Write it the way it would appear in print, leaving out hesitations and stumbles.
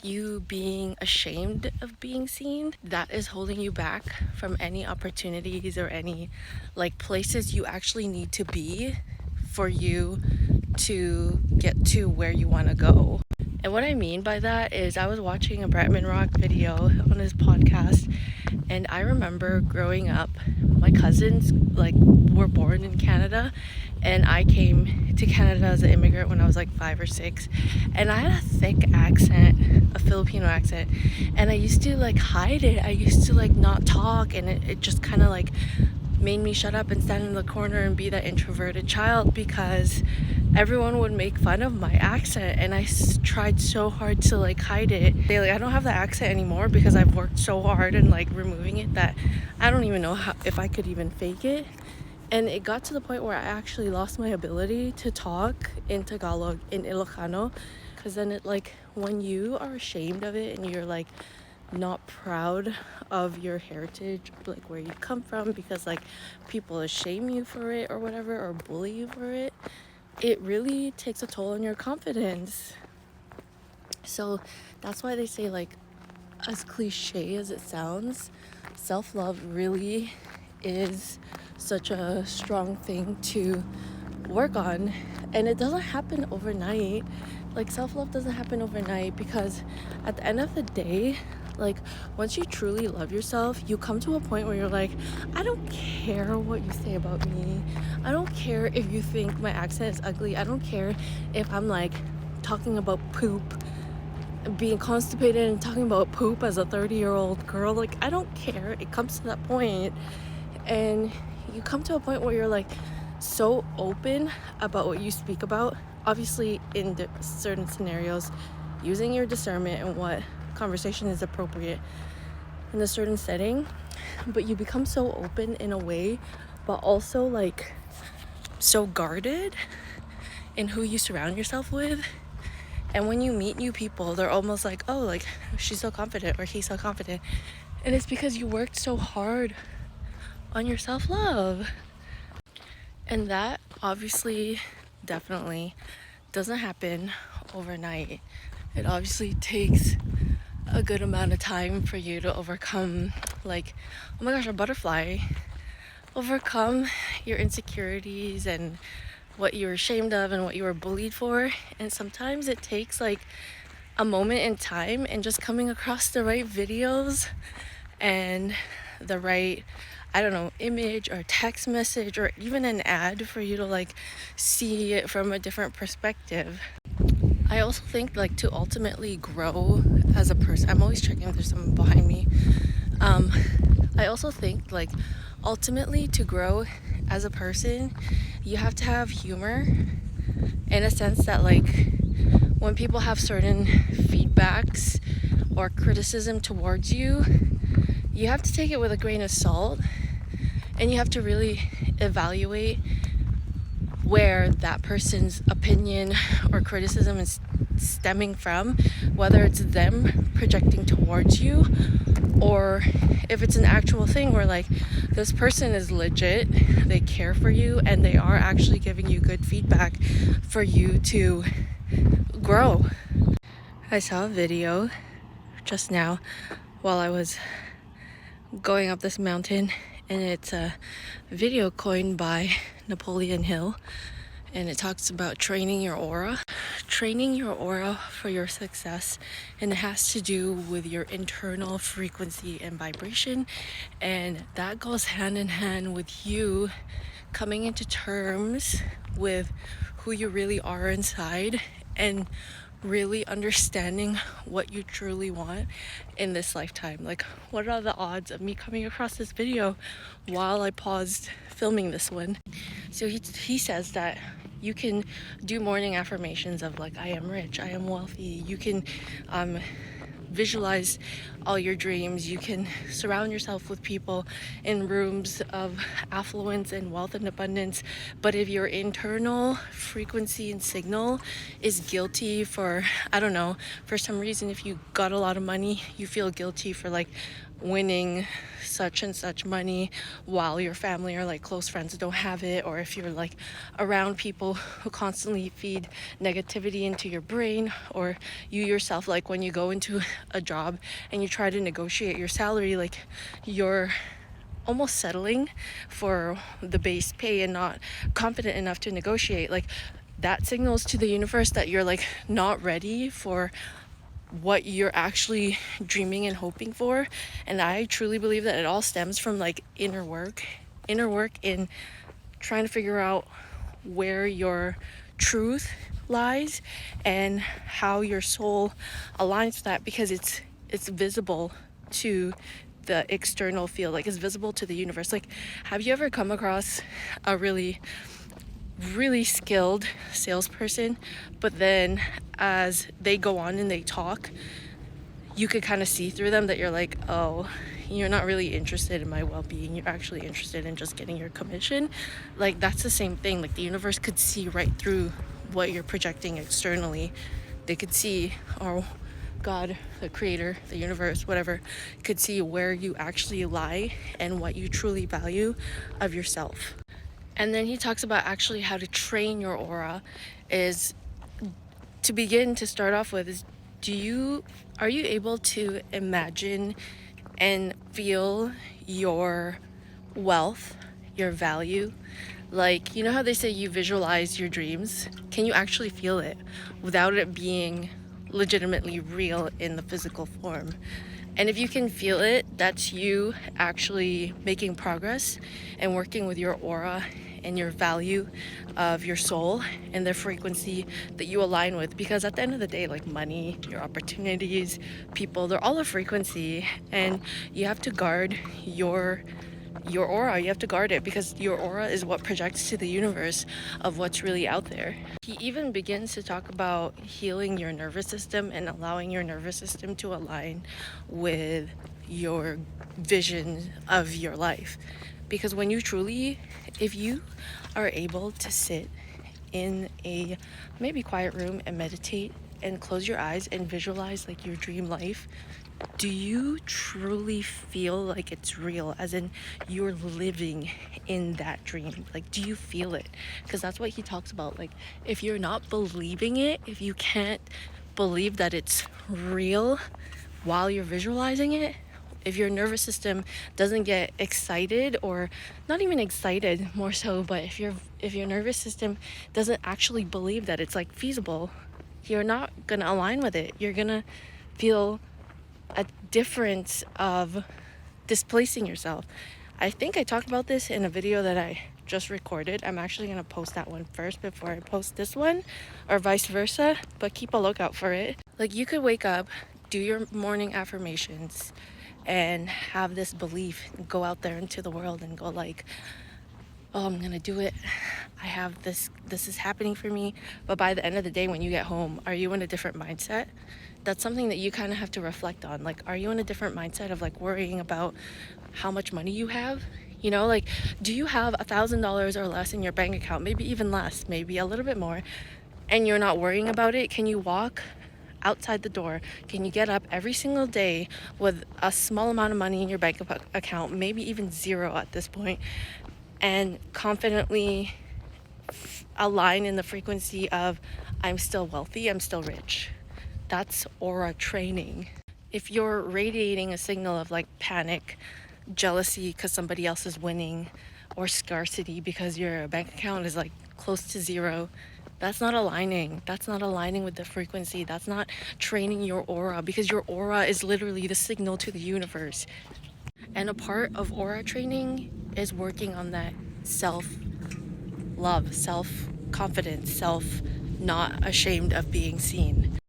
You being ashamed of being seen, that is holding you back from any opportunities or any like places you actually need to be for you to get to where you want to go. And what I mean by that is I was watching a Bretman Rock video on his podcast, and I remember growing up, my cousins like were born in Canada, and I came to Canada as an immigrant when I was like 5 or 6, and I had a thick accent, a Filipino accent, and I used to like hide it. I used to like not talk, and it just kind of like made me shut up and stand in the corner and be that introverted child because everyone would make fun of my accent, and I tried so hard to like hide it. I don't have the accent anymore because I've worked so hard and like removing it that I don't even know if I could even fake it. And it got to the point where I actually lost my ability to talk in Tagalog, in Ilocano, because then it like when you are ashamed of it and you're like not proud of your heritage, like where you come from, because like people shame you for it or whatever, or bully you for it, it really takes a toll on your confidence. So that's why they say, like, as cliche as it sounds, self-love really is such a strong thing to work on. And it doesn't happen overnight. Like, self-love doesn't happen overnight, because at the end of the day, like, once you truly love yourself, you come to a point where you're like, I don't care what you say about me. I don't care if you think my accent is ugly. I don't care if I'm like talking about poop, being constipated and talking about poop as a 30-year-old girl. Like, I don't care. It comes to that point, and you come to a point where you're like so open about what you speak about, obviously in certain scenarios, using your discernment and what conversation is appropriate in a certain setting, but you become so open in a way, but also like so guarded in who you surround yourself with. And when you meet new people, they're almost like, oh, like, she's so confident or he's so confident. And it's because you worked so hard on your self-love. And that obviously definitely doesn't happen overnight. It obviously takes a good amount of time for you to overcome, like, oh my gosh, a butterfly, overcome your insecurities and what you were ashamed of and what you were bullied for. And sometimes it takes like a moment in time and just coming across the right videos and the right, I don't know, image or text message or even an ad for you to like see it from a different perspective. I also think, like, to ultimately grow as a person, I'm always checking if there's someone behind me. I also think, like, ultimately to grow as a person, you have to have humor, in a sense that, like, when people have certain feedbacks or criticism towards you, you have to take it with a grain of salt, and you have to really evaluate where that person's opinion or criticism is stemming from, whether it's them projecting towards you or if it's an actual thing where like this person is legit, they care for you, and they are actually giving you good feedback for you to grow. I saw a video just now while I was going up this mountain, and it's a video coined by Napoleon Hill, and it talks about training your aura for your success, and it has to do with your internal frequency and vibration, and that goes hand in hand with you coming into terms with who you really are inside and really understanding what you truly want in this lifetime. Like, what are the odds of me coming across this video while I paused filming this one? So he says that you can do morning affirmations of like, I am rich, I am wealthy. You can visualize all your dreams. You can surround yourself with people in rooms of affluence and wealth and abundance. But if your internal frequency and signal is guilty for, I don't know, for some reason, if you got a lot of money, you feel guilty for like winning such and such money while your family or like close friends don't have it, or if you're like around people who constantly feed negativity into your brain, or you yourself, like when you go into a job and you try to negotiate your salary, like you're almost settling for the base pay and not confident enough to negotiate, like that signals to the universe that you're like not ready for what you're actually dreaming and hoping for. And I truly believe that it all stems from like inner work in trying to figure out where your truth lies and how your soul aligns with that, because it's visible to the external field, like it's visible to the universe. Like, have you ever come across a really skilled salesperson, but then as they go on and they talk, you could kind of see through them that you're like, oh, you're not really interested in my well-being, you're actually interested in just getting your commission. Like, that's the same thing. Like, the universe could see right through what you're projecting externally. They could see, or God, the creator, the universe, whatever, could see where you actually lie and what you truly value of yourself. And then he talks about actually how to train your aura. Is to begin to start off with is, are you able to imagine and feel your wealth, your value? Like, you know how they say you visualize your dreams? Can you actually feel it without it being legitimately real in the physical form? And if you can feel it, that's you actually making progress and working with your aura and your value of your soul and the frequency that you align with. Because at the end of the day, like money, your opportunities, people, they're all a frequency, and you have to guard your aura. You have to guard it, because your aura is what projects to the universe of what's really out there. He even begins to talk about healing your nervous system and allowing your nervous system to align with your vision of your life. Because when you truly, if you are able to sit in a maybe quiet room and meditate and close your eyes and visualize like your dream life, do you truly feel like it's real, as in you're living in that dream? Like, do you feel it? Because that's what he talks about. Like, if you're not believing it, if you can't believe that it's real while you're visualizing it, if your nervous system doesn't get excited, or not even excited, more so, but if your nervous system doesn't actually believe that it's like feasible, you're not gonna align with it. You're gonna feel a difference of displacing yourself. I think I talked about this in a video that I just recorded. I'm actually going to post that one first before I post this one, or vice versa, but keep a lookout for it. Like, you could wake up, do your morning affirmations, and have this belief, go out there into the world and go like, oh, I'm gonna do it, I have this is happening for me. But by the end of the day, when you get home, are you in a different mindset? That's something that you kind of have to reflect on. Like, are you in a different mindset of like worrying about how much money you have? You know, like, do you have $1,000 or less in your bank account, maybe even less, maybe a little bit more, and you're not worrying about it? Can you walk outside the door? Can you get up every single day with a small amount of money in your bank account, maybe even zero at this point, and confidently align in the frequency of, I'm still wealthy, I'm still rich? That's aura training. If you're radiating a signal of like panic, jealousy because somebody else is winning, or scarcity because your bank account is like close to zero, that's not aligning. That's not aligning with the frequency. That's not training your aura, because your aura is literally the signal to the universe. And a part of aura training is working on that self-love, self-confidence, not ashamed of being seen.